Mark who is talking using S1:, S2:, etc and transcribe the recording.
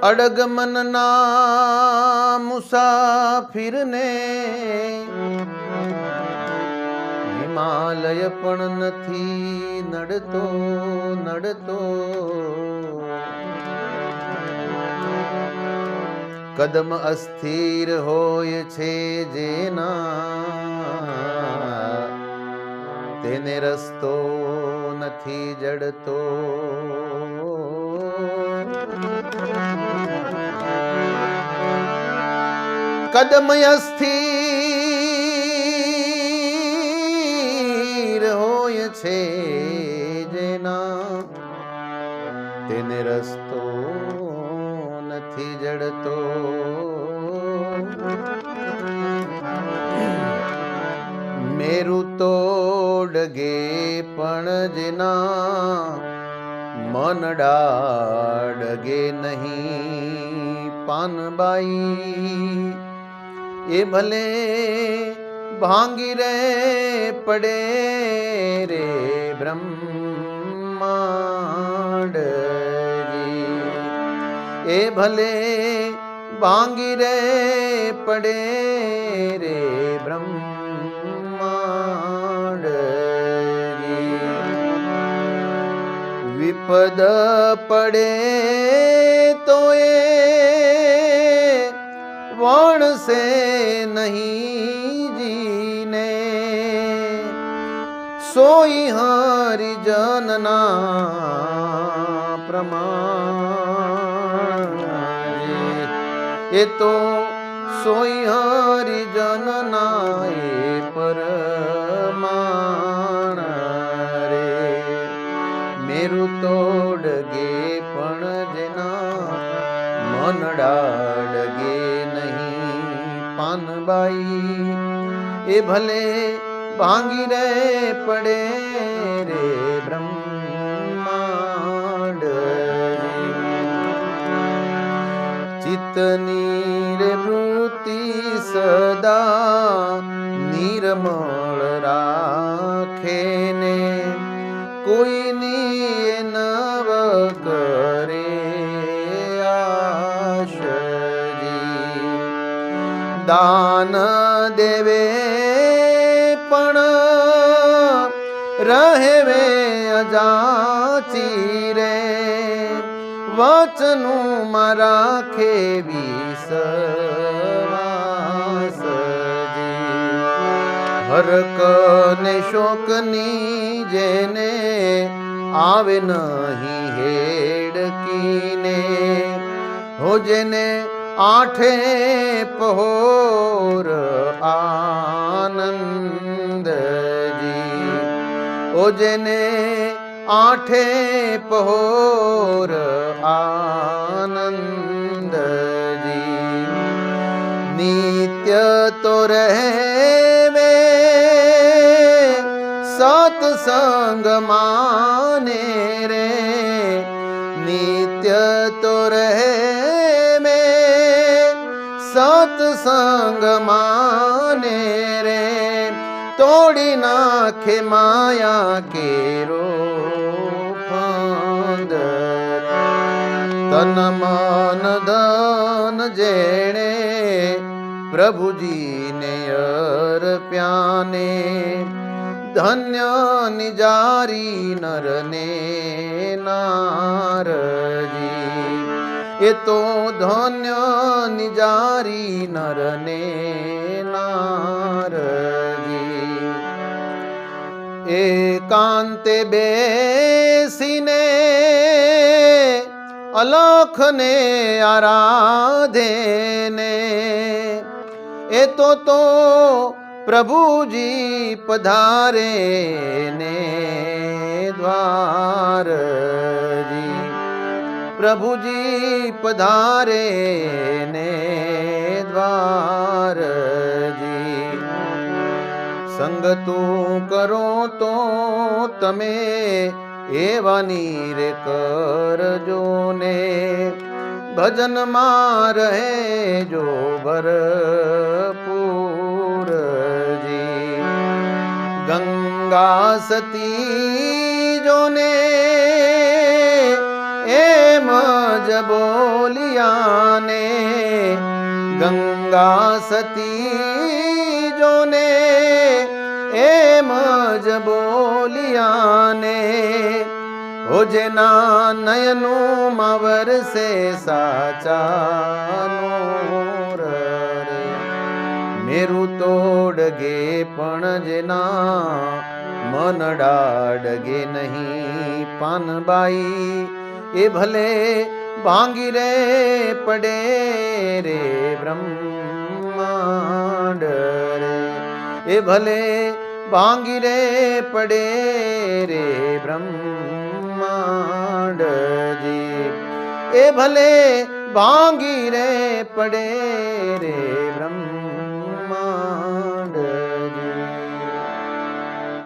S1: અડગ મનના મુસાફિરને હિમાલય પણ નથી નડતો નડતો. કદમ અસ્થિર હોય છે જેના તેને રસ્તો નથી જડતો. કદમ અસ્થિર હોય છે જેના તેને રસ્તો નથી જડતો. મેરુ તોડગે પણ જેના મન ડાડગે નહીં પાનબાઈ. એ ભલે ભાંગી રે પડે રે બ્રહ્માંડ. એ ભલે ભાંગી રે પડે રે બ્રહ્માંડ. વિપદ પડે તો એ વણસે નહીં જીને. સોઈ હરિજનના પ્રમાણ. એ તો સોઈ હરિજનના એ પરમાણ રે. મેરુ તોડગે પણ જેના મન ડાડગે નહીં પાનબાઈ. એ ભલે ભાંગી રે પડે રે બ્રહ્માંડ. ચિત્તની રે વૃત્તિ સદા નિર્મળ રાખે ને કોઈની નવ કરે આશજી. દાન દેવે પણ રહેવે અજાચી રે. વચનું રાખે વિશ્વાસજી. હરક ને શોકની જેને આવે નહીં હેડકીને. હો જેને આઠે પહોર આનંદજી. ઓ જેને આઠે પહોર આનંદજી. નિત્ય તો રહેવે સત્સંગ માને રે. નિત્ય તો રહેવે સત્સંગ માને રે. તોડી નાખે માયા કેરો ફંદ. તન મન ધન જેણે પ્રભુજીને અર્પ્યાને. ધન્ય નિજારી નરને નારજી. એ તો ધન્ય નિજારી નરને નારજી. એકાંતે બેસીને અલખને આરાધેને. એ તો પ્રભુજી પધારે ને દ્વારજી. પ્રભુજી પધારે ને દ્વારજી. સંગ તું કરો તો તમે એવાની રે કરજો ને. ભજનમાં રહેજો ભરપૂરજી. ગંગા સતી જોને એમ જ બોલિયાને ગંગા સતી જોને એમ જ બોલિયાને હો જેના નયનું માં વરસે સાચાનો રે મેરુ તોડગે પણ જેના મન ડાડગે નહીં પાનબાઈ એ ભલે ભાંગી રે પડે રે બ્રહ્માંડ રે એ ભલે ભાંગી રે પડે રે બ્રહ્માંડ જી એ ભલે ભાંગી રે પડે રે બ્રહ્મ